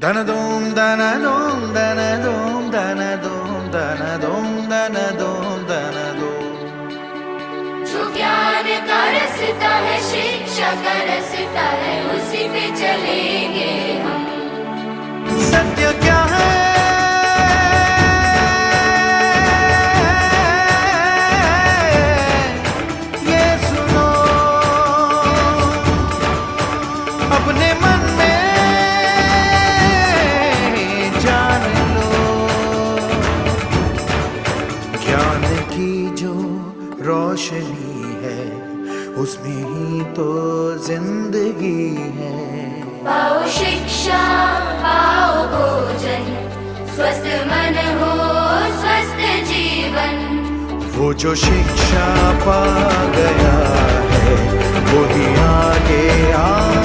दन दोम दन दोम दन दोम दन दोम दन दोम दन दोम दन दोम। जो ज्ञान का रास्ता है, शिक्षा का रास्ता है, उसी पे चलेंगे हम। सत्य क्या है ये सुनो, अपने मन में जान लो। ज्ञान की जो रोशनी है, उसमें ही तो जिंदगी है। पाओ शिक्षा, पाओ भोजन, स्वस्थ मन हो स्वस्थ जीवन। वो जो शिक्षा पा गया है, वो ही आगे आ